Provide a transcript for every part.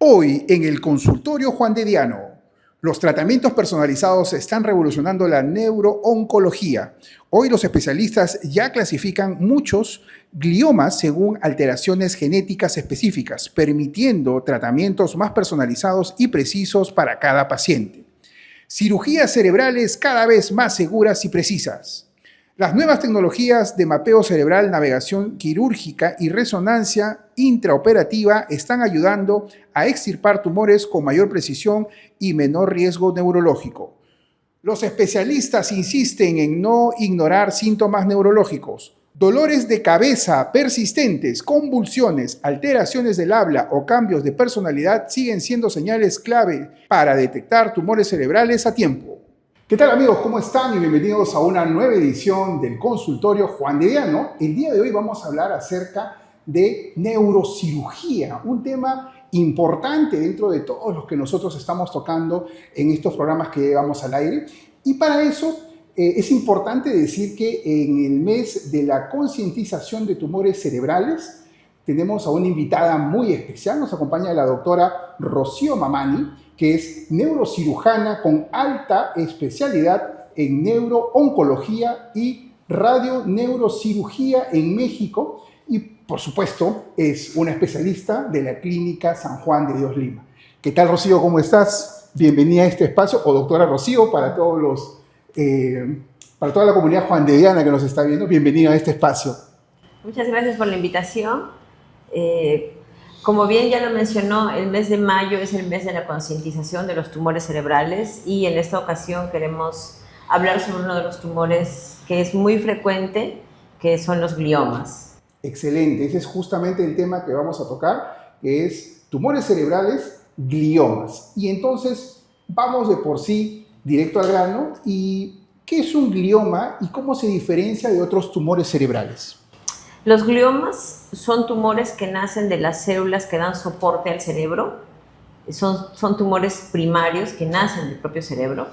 Hoy en el consultorio Juan de Diano, los tratamientos personalizados están revolucionando la neurooncología. Hoy los especialistas ya clasifican muchos gliomas según alteraciones genéticas específicas, permitiendo tratamientos más personalizados y precisos para cada paciente. Cirugías cerebrales cada vez más seguras y precisas. Las nuevas tecnologías de mapeo cerebral, navegación quirúrgica y resonancia intraoperativa están ayudando a extirpar tumores con mayor precisión y menor riesgo neurológico. Los especialistas insisten en no ignorar síntomas neurológicos. Dolores de cabeza persistentes, convulsiones, alteraciones del habla o cambios de personalidad siguen siendo señales clave para detectar tumores cerebrales a tiempo. ¿Qué tal amigos? ¿Cómo están? Y bienvenidos a una nueva edición del consultorio Juan de Diano. El día de hoy vamos a hablar acerca de neurocirugía, un tema importante dentro de todos los que nosotros estamos tocando en estos programas que llevamos al aire. Y para eso es importante decir que en el mes de la concientización de tumores cerebrales tenemos a una invitada muy especial. Nos acompaña la doctora Rocío Mamani, que es neurocirujana con alta especialidad en neurooncología y radioneurocirugía en México y, por supuesto, es una especialista de la Clínica San Juan de Dios Lima. ¿Qué tal, Rocío? ¿Cómo estás? Bienvenida a este espacio, o doctora Rocío, para para toda la comunidad juandediana que nos está viendo, bienvenida a este espacio. Muchas gracias por la invitación. Como bien ya lo mencionó, el mes de mayo es el mes de la concientización de los tumores cerebrales y en esta ocasión queremos hablar sobre uno de los tumores que es muy frecuente, que son los gliomas. Excelente, ese es justamente el tema que vamos a tocar, que es tumores cerebrales, gliomas. Y entonces vamos de por sí directo al grano. ¿Y qué es un glioma y cómo se diferencia de otros tumores cerebrales? Los gliomas son tumores que nacen de las células que dan soporte al cerebro. Son tumores primarios que nacen del propio cerebro.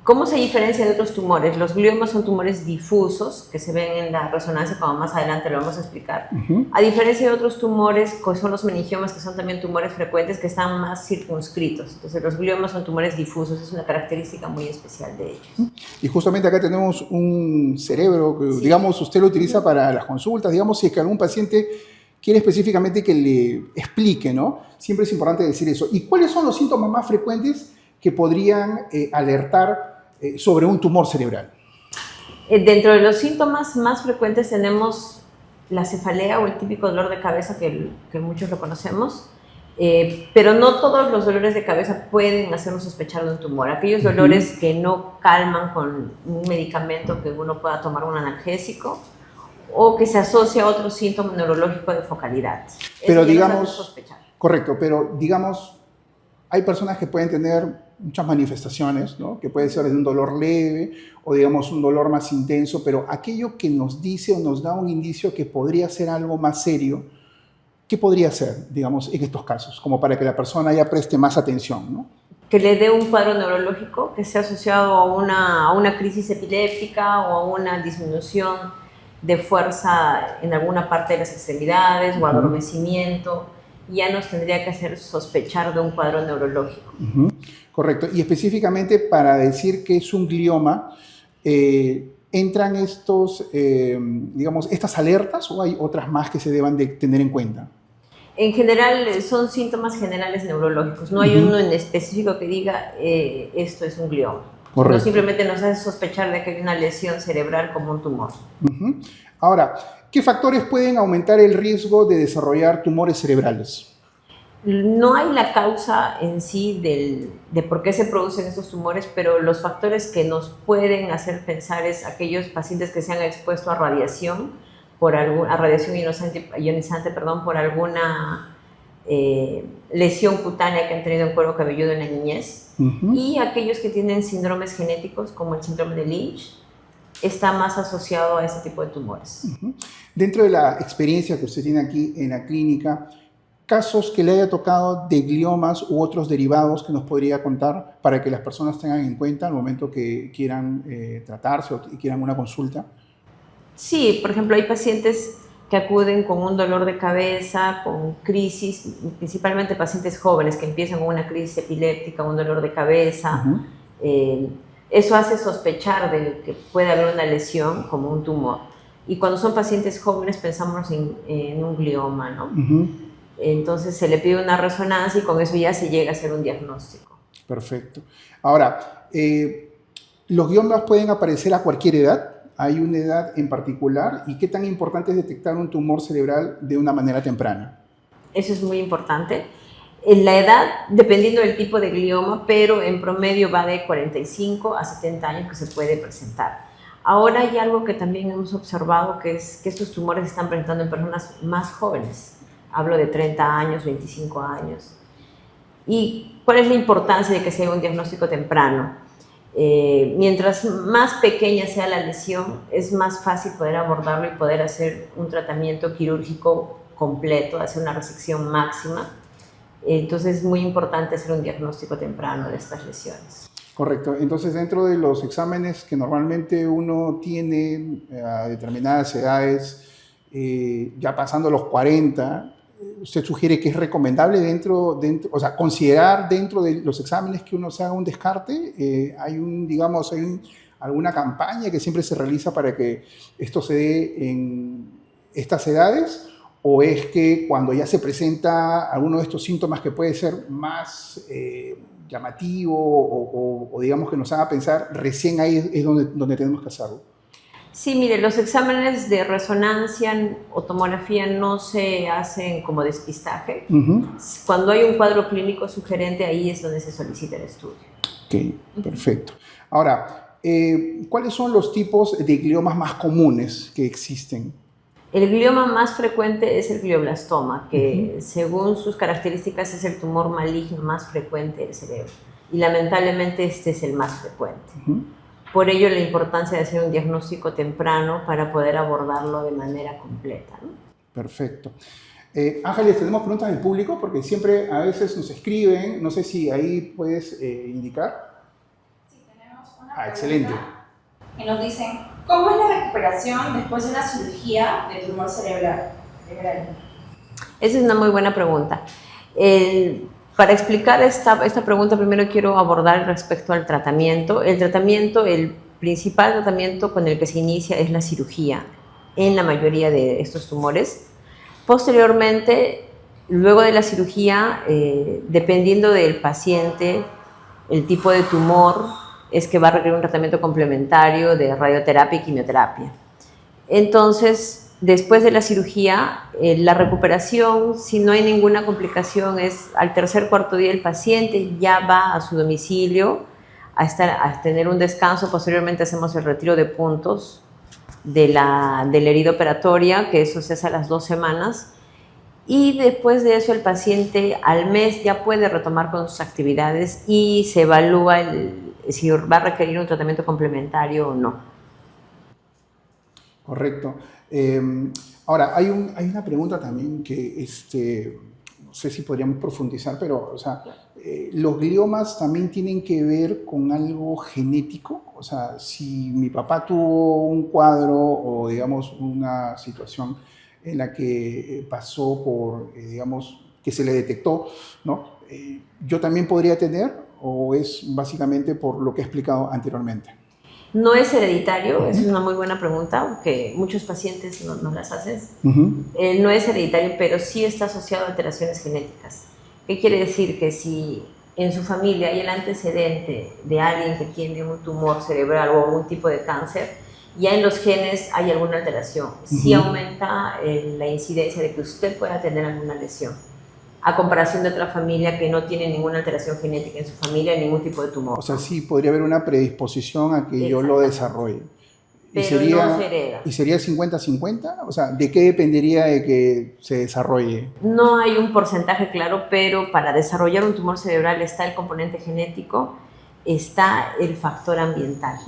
¿Cómo se diferencia de otros tumores? Los gliomas son tumores difusos que se ven en la resonancia, como más adelante lo vamos a explicar. A diferencia de otros tumores, que son los meningiomas, que son también tumores frecuentes, que están más circunscritos. Entonces, los gliomas son tumores difusos, es una característica muy especial de ellos. Y justamente acá tenemos un cerebro que, digamos, usted lo utiliza para las consultas. Digamos, si es que algún paciente quiere específicamente que le explique, ¿no? Siempre es importante decir eso. ¿Y cuáles son los síntomas más frecuentes que podrían alertar sobre un tumor cerebral? Dentro de los síntomas más frecuentes tenemos la cefalea o el típico dolor de cabeza que muchos lo conocemos, pero no todos los dolores de cabeza pueden hacernos sospechar de un tumor. Aquellos dolores que no calman con un medicamento que uno pueda tomar, un analgésico, o que se asocia a otro síntoma neurológico de focalidad. Pero digamos, correcto, pero digamos, hay personas que pueden tener muchas manifestaciones, ¿no? Que puede ser de un dolor leve o, digamos, un dolor más intenso, pero aquello que nos dice o nos da un indicio que podría ser algo más serio, ¿qué podría ser, digamos, en estos casos? Como para que la persona ya preste más atención, ¿no? Que le dé un cuadro neurológico que sea asociado a una crisis epiléptica o a una disminución de fuerza en alguna parte de las extremidades o adormecimiento. Ya nos tendría que hacer sospechar de un cuadro neurológico. Correcto. Y específicamente para decir que es un glioma, ¿entran estas alertas o hay otras más que se deban de tener en cuenta? En general son síntomas generales neurológicos. No hay uno en específico que diga esto es un glioma. Correcto. No simplemente nos hace sospechar de que hay una lesión cerebral como un tumor. Ahora, ¿qué factores pueden aumentar el riesgo de desarrollar tumores cerebrales? No hay la causa en sí de por qué se producen estos tumores, pero los factores que nos pueden hacer pensar es aquellos pacientes que se han expuesto a radiación, ionizante, por alguna lesión cutánea que han tenido en cuero cabelludo en la niñez, y aquellos que tienen síndromes genéticos como el síndrome de Lynch, está más asociado a ese tipo de tumores. Dentro de la experiencia que usted tiene aquí en la clínica, casos que le haya tocado de gliomas u otros derivados que nos podría contar para que las personas tengan en cuenta al momento que quieran tratarse o quieran una consulta. Sí, por ejemplo, hay pacientes que acuden con un dolor de cabeza, con crisis, principalmente pacientes jóvenes que empiezan con una crisis epiléptica, un dolor de cabeza. Eso hace sospechar de que puede haber una lesión como un tumor. Y cuando son pacientes jóvenes pensamos en un glioma, ¿no? Entonces se le pide una resonancia y con eso ya se llega a hacer un diagnóstico. Perfecto. Ahora, ¿los gliomas pueden aparecer a cualquier edad? ¿Hay una edad en particular? ¿Y qué tan importante es detectar un tumor cerebral de una manera temprana? Eso es muy importante. En la edad, dependiendo del tipo de glioma, pero en promedio va de 45 a 70 años que se puede presentar. Ahora hay algo que también hemos observado, que es que estos tumores se están presentando en personas más jóvenes. Hablo de 30 años, 25 años. ¿Y cuál es la importancia de que sea un diagnóstico temprano? Mientras más pequeña sea la lesión, es más fácil poder abordarlo y poder hacer un tratamiento quirúrgico completo, hacer una resección máxima. Entonces es muy importante hacer un diagnóstico temprano de estas lesiones. Correcto. Entonces, dentro de los exámenes que normalmente uno tiene a determinadas edades, ya pasando los 40, ¿usted sugiere que es recomendable o sea, considerar dentro de los exámenes que uno se haga un descarte? ¿Hay alguna campaña que siempre se realiza para que esto se dé en estas edades? ¿O es que cuando ya se presenta alguno de estos síntomas que puede ser más llamativo o digamos que nos haga pensar, recién ahí es donde tenemos que hacerlo? Sí, mire, los exámenes de resonancia o tomografía no se hacen como despistaje. Cuando hay un cuadro clínico sugerente, ahí es donde se solicita el estudio. Ok, perfecto. Ahora, ¿cuáles son los tipos de gliomas más comunes que existen? El glioma más frecuente es el glioblastoma, que según sus características es el tumor maligno más frecuente del cerebro. Y lamentablemente este es el más frecuente. Por ello la importancia de hacer un diagnóstico temprano para poder abordarlo de manera completa, ¿no? Perfecto. Ángeles, tenemos preguntas del público porque siempre a veces nos escriben, no sé si ahí puedes indicar. Sí, tenemos una pregunta. Excelente. Que nos dicen, ¿cómo es la recuperación después de una cirugía de tumor cerebral? Esa es una muy buena pregunta. Para explicar esta pregunta, primero quiero abordar respecto al tratamiento. El principal tratamiento con el que se inicia es la cirugía en la mayoría de estos tumores. Posteriormente, luego de la cirugía, dependiendo del paciente, el tipo de tumor, es que va a requerir un tratamiento complementario de radioterapia y quimioterapia. Entonces, después de la cirugía, la recuperación, si no hay ninguna complicación, es al tercer, cuarto día el paciente ya va a su domicilio a tener un descanso. Posteriormente hacemos el retiro de puntos de la herida operatoria, que eso se hace a las 2 semanas. Y después de eso el paciente al mes ya puede retomar con sus actividades y se evalúa si va a requerir un tratamiento complementario o no. Correcto. Ahora, hay una pregunta también que no sé si podríamos profundizar, pero o sea, ¿los gliomas también tienen que ver con algo genético? O sea, si mi papá tuvo un cuadro o digamos una situación en la que pasó por, digamos, que se le detectó, ¿no? ¿Yo también podría tener o es básicamente por lo que he explicado anteriormente? No es hereditario, es una muy buena pregunta, que muchos pacientes no las hacen. No es hereditario, pero sí está asociado a alteraciones genéticas. ¿Qué quiere decir? Que si en su familia hay el antecedente de alguien que tiene un tumor cerebral o algún tipo de cáncer, ya en los genes hay alguna alteración. Sí aumenta la incidencia de que usted pueda tener alguna lesión, a comparación de otra familia que no tiene ninguna alteración genética en su familia, ningún tipo de tumor. O sea, sí podría haber una predisposición a que yo lo desarrolle. Pero no se hereda. ¿Y sería 50-50? O sea, ¿de qué dependería de que se desarrolle? No hay un porcentaje claro, pero para desarrollar un tumor cerebral está el componente genético, está el factor ambiental.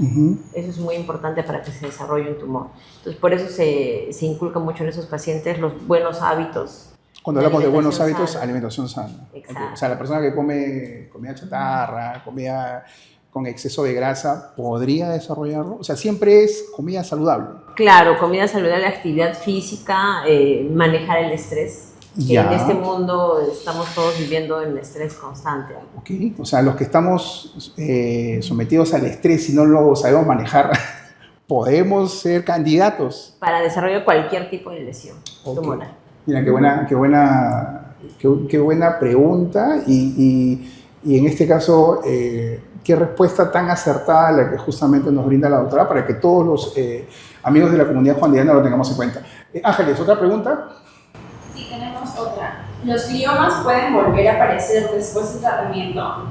Eso es muy importante para que se desarrolle un tumor. Entonces, por eso se inculca mucho en esos pacientes los buenos hábitos. Cuando hablamos de buenos hábitos, alimentación sana. Exacto. Okay. O sea, la persona que come comida chatarra, comida con exceso de grasa, ¿podría desarrollarlo? O sea, siempre es comida saludable. Claro, comida saludable, actividad física, manejar el estrés. Ya. En este mundo estamos todos viviendo en estrés constante. Ok, o sea, los que estamos sometidos al estrés y no lo sabemos manejar, podemos ser candidatos. Para desarrollar cualquier tipo de lesión tumoral. Mira, qué buena pregunta y en este caso, qué respuesta tan acertada la que justamente nos brinda la doctora para que todos los amigos de la comunidad Juan de Diano lo tengamos en cuenta. Ángeles, ¿otra pregunta? Sí, tenemos otra. ¿Los gliomas pueden volver a aparecer después del tratamiento?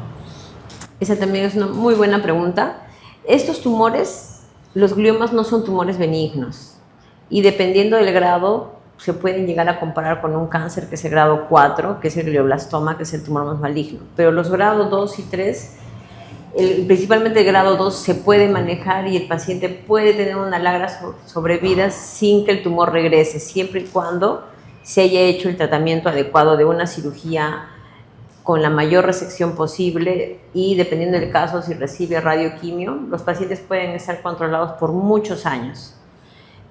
Esa también es una muy buena pregunta. Estos tumores, los gliomas no son tumores benignos y dependiendo del grado se pueden llegar a comparar con un cáncer que es el grado 4, que es el glioblastoma, que es el tumor más maligno. Pero los grados 2 y 3, principalmente el grado 2, se puede manejar y el paciente puede tener una larga sobrevida sin que el tumor regrese, siempre y cuando se haya hecho el tratamiento adecuado de una cirugía con la mayor resección posible y dependiendo del caso, si recibe radioquimio, los pacientes pueden estar controlados por muchos años.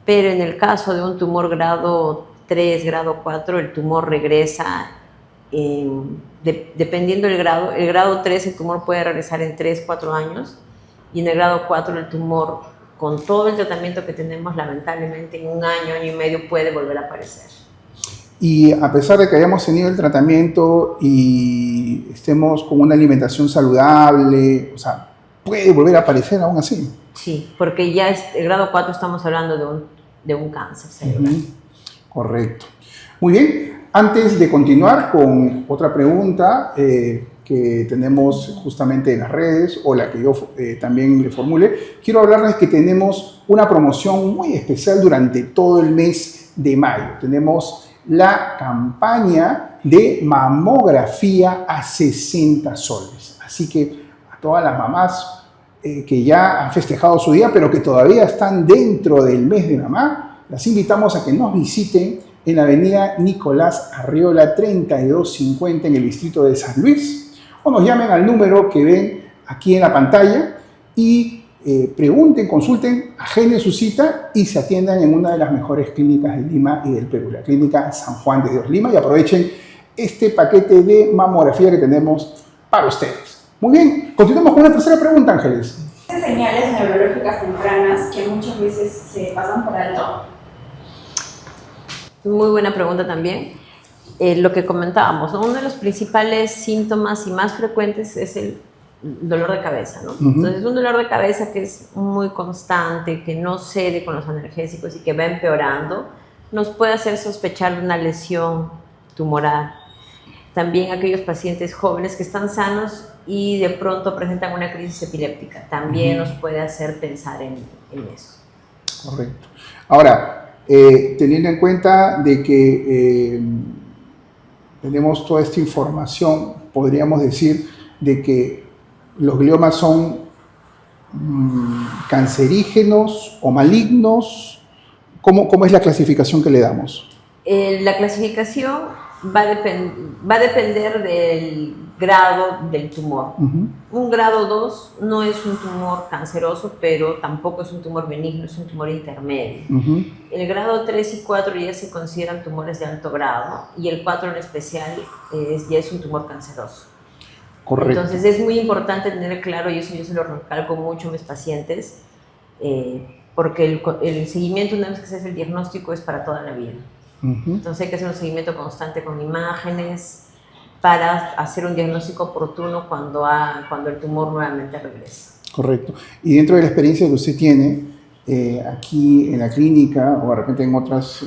Pero en el caso de un tumor grado 3, grado 4, el tumor regresa, dependiendo del grado. El grado 3, el tumor puede regresar en 3, 4 años, y en el grado 4, el tumor, con todo el tratamiento que tenemos, lamentablemente, en un año, año y medio, puede volver a aparecer. Y a pesar de que hayamos tenido el tratamiento y estemos con una alimentación saludable, o sea, puede volver a aparecer aún así. Sí, porque ya el grado 4 estamos hablando de un cáncer cerebral. Correcto. Muy bien, antes de continuar con otra pregunta que tenemos justamente en las redes o la que yo también le formule, quiero hablarles que tenemos una promoción muy especial durante todo el mes de mayo. Tenemos la campaña de mamografía a 60 soles. Así que a todas las mamás que ya han festejado su día, pero que todavía están dentro del mes de mamá, las invitamos a que nos visiten en la avenida Nicolás Arriola 3250 en el distrito de San Luis, o nos llamen al número que ven aquí en la pantalla y pregunten, consulten, agenden su cita y se atiendan en una de las mejores clínicas de Lima y del Perú, la clínica San Juan de Dios Lima, y aprovechen este paquete de mamografía que tenemos para ustedes. Muy bien, continuamos con la tercera pregunta, Ángeles. ¿Existen señales neurológicas tempranas que muchas veces se pasan por alto? Muy buena pregunta también. Lo que comentábamos, ¿no? Uno de los principales síntomas y más frecuentes es el dolor de cabeza, ¿no? Entonces, un dolor de cabeza que es muy constante, que no cede con los analgésicos y que va empeorando, nos puede hacer sospechar de una lesión tumoral. También aquellos pacientes jóvenes que están sanos y de pronto presentan una crisis epiléptica, también nos puede hacer pensar en eso. Correcto. Ahora, teniendo en cuenta de que tenemos toda esta información, podríamos decir de que los gliomas son cancerígenos o malignos. ¿Cómo es la clasificación que le damos? La clasificación va a depender del grado del tumor. Un grado 2 no es un tumor canceroso, pero tampoco es un tumor benigno, es un tumor intermedio. El grado 3 y 4 ya se consideran tumores de alto grado y el 4 en especial ya es un tumor canceroso. Correcto. Entonces es muy importante tener claro, y eso yo se lo recalco mucho a mis pacientes, porque el seguimiento, una vez que se hace el diagnóstico, es para toda la vida. Entonces hay que hacer un seguimiento constante con imágenes para hacer un diagnóstico oportuno cuando el tumor nuevamente regresa. Correcto. Y dentro de la experiencia que usted tiene aquí en la clínica o de repente en otros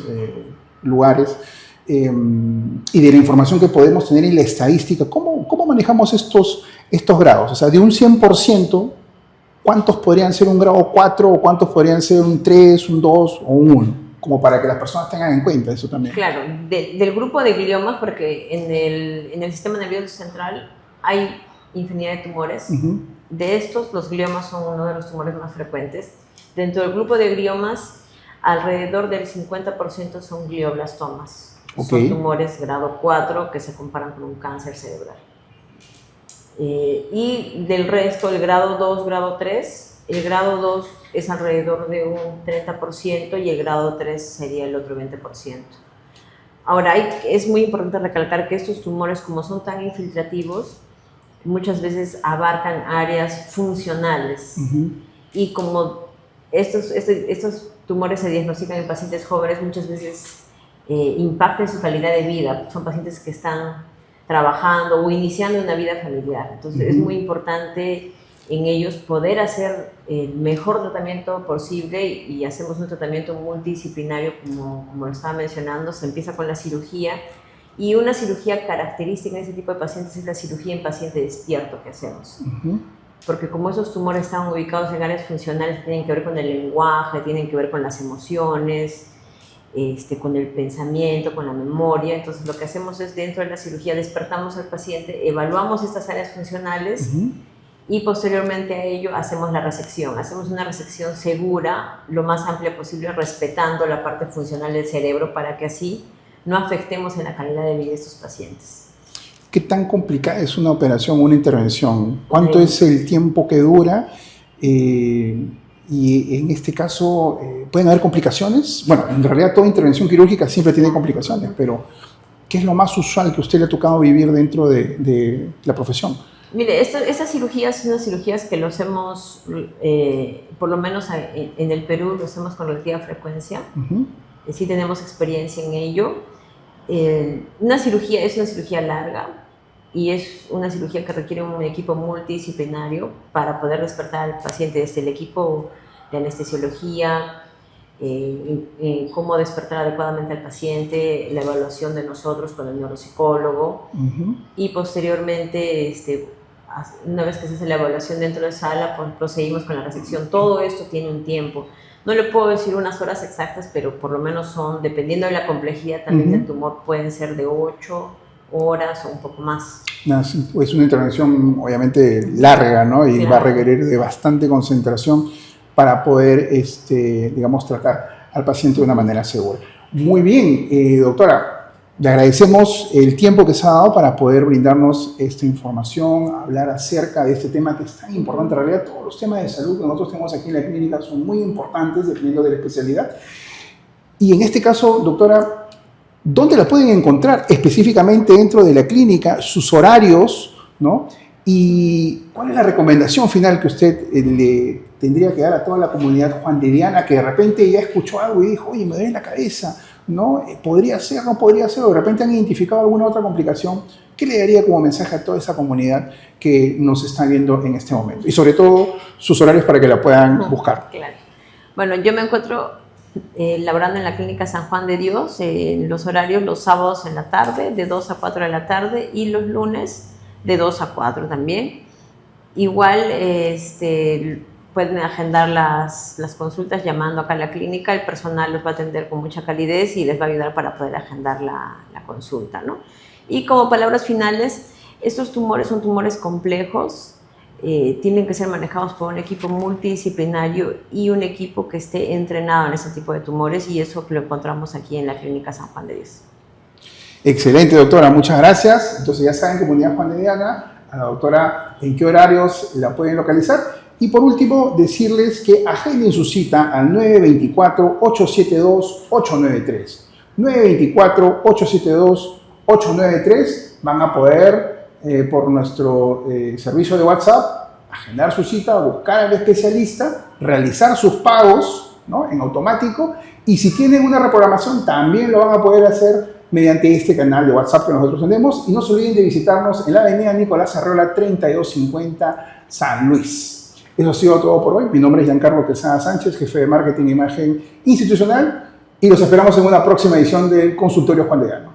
lugares, y de la información que podemos tener en la estadística, ¿cómo manejamos estos grados? O sea, de un 100%, ¿cuántos podrían ser un grado 4 o cuántos podrían ser un 3, un 2 o un 1? Como para que las personas tengan en cuenta eso también. Claro, del grupo de gliomas, porque en el sistema nervioso central hay infinidad de tumores. De estos, los gliomas son uno de los tumores más frecuentes. Dentro del grupo de gliomas, alrededor del 50% son glioblastomas. Son tumores grado 4 que se comparan con un cáncer cerebral. Y del resto, el grado 2, grado 3, el grado 2 es alrededor de un 30% y el grado 3 sería el otro 20%. Ahora, es muy importante recalcar que estos tumores, como son tan infiltrativos, muchas veces abarcan áreas funcionales. Y como estos tumores se diagnostican en pacientes jóvenes, muchas veces impactan su calidad de vida. Son pacientes que están trabajando o iniciando una vida familiar. Entonces es muy importante en ellos poder hacer el mejor tratamiento posible y hacemos un tratamiento multidisciplinario como lo estaba mencionando. Se empieza con la cirugía y una cirugía característica en ese tipo de pacientes es la cirugía en paciente despierto que hacemos. Porque como esos tumores están ubicados en áreas funcionales que tienen que ver con el lenguaje, tienen que ver con las emociones, con el pensamiento, con la memoria. Entonces lo que hacemos es dentro de la cirugía despertamos al paciente, evaluamos estas áreas funcionales y posteriormente a ello hacemos la resección. Hacemos una resección segura, lo más amplia posible, respetando la parte funcional del cerebro para que así no afectemos en la calidad de vida de estos pacientes. ¿Qué tan complicada es una operación, una intervención? ¿Cuánto es el tiempo que dura? Y en este caso, ¿pueden haber complicaciones? Bueno, en realidad toda intervención quirúrgica siempre tiene complicaciones, pero ¿qué es lo más usual que a usted le ha tocado vivir dentro de la profesión? Mire, estas cirugías son unas cirugías que lo hacemos, por lo menos en el Perú, lo hacemos con relativa frecuencia. Sí tenemos experiencia en ello. Una cirugía es una cirugía larga y es una cirugía que requiere un equipo multidisciplinario para poder despertar al paciente, desde el equipo de anestesiología, cómo despertar adecuadamente al paciente, la evaluación de nosotros con el neuropsicólogo y posteriormente, una vez que se hace la evaluación dentro de sala, pues procedimos con la resección. Todo esto tiene un tiempo. No le puedo decir unas horas exactas, pero por lo menos son, dependiendo de la complejidad también del tumor, pueden ser de 8 horas o un poco más. Es una intervención obviamente larga, ¿no? Y va a requerir de bastante concentración para poder, digamos, tratar al paciente de una manera segura. Muy bien, doctora. Le agradecemos el tiempo que se ha dado para poder brindarnos esta información, hablar acerca de este tema que es tan importante. En realidad, todos los temas de salud que nosotros tenemos aquí en la clínica son muy importantes dependiendo de la especialidad. Y en este caso, doctora, ¿dónde la pueden encontrar específicamente dentro de la clínica? Sus horarios, ¿no? ¿Y cuál es la recomendación final que usted le tendría que dar a toda la comunidad juandediana que de repente ya escuchó algo y dijo, oye, me duele la cabeza, ¿no? ¿Podría ser, no podría ser? O de repente han identificado alguna otra complicación. ¿Qué le daría como mensaje a toda esa comunidad que nos está viendo en este momento? Y sobre todo, sus horarios para que la puedan buscar. Claro. Bueno, yo me encuentro laborando en la Clínica San Juan de Dios, en los horarios los sábados en la tarde, de 2 a 4 de la tarde, y los lunes de 2 a 4 también. Igual, pueden agendar las consultas llamando acá a la clínica, el personal los va a atender con mucha calidez y les va a ayudar para poder agendar la consulta, ¿no? Y como palabras finales, estos tumores son tumores complejos, tienen que ser manejados por un equipo multidisciplinario y un equipo que esté entrenado en ese tipo de tumores, y eso lo encontramos aquí en la Clínica San Juan de Dios. Excelente, doctora, muchas gracias. Entonces ya saben, comunidad juandediana, a la doctora en qué horarios la pueden localizar. Y por último, decirles que agenden su cita al 924-872-893. 924-872-893. Van a poder, por nuestro servicio de WhatsApp, agendar su cita, buscar al especialista, realizar sus pagos, ¿no?, en automático. Y si tienen una reprogramación, también lo van a poder hacer mediante este canal de WhatsApp que nosotros tenemos. Y no se olviden de visitarnos en la avenida Nicolás Arreola 3250 San Luis. Eso ha sido todo por hoy. Mi nombre es Giancarlo Quesada Sánchez, jefe de Marketing e Imagen Institucional, y los esperamos en una próxima edición del Consultorio Juandediano.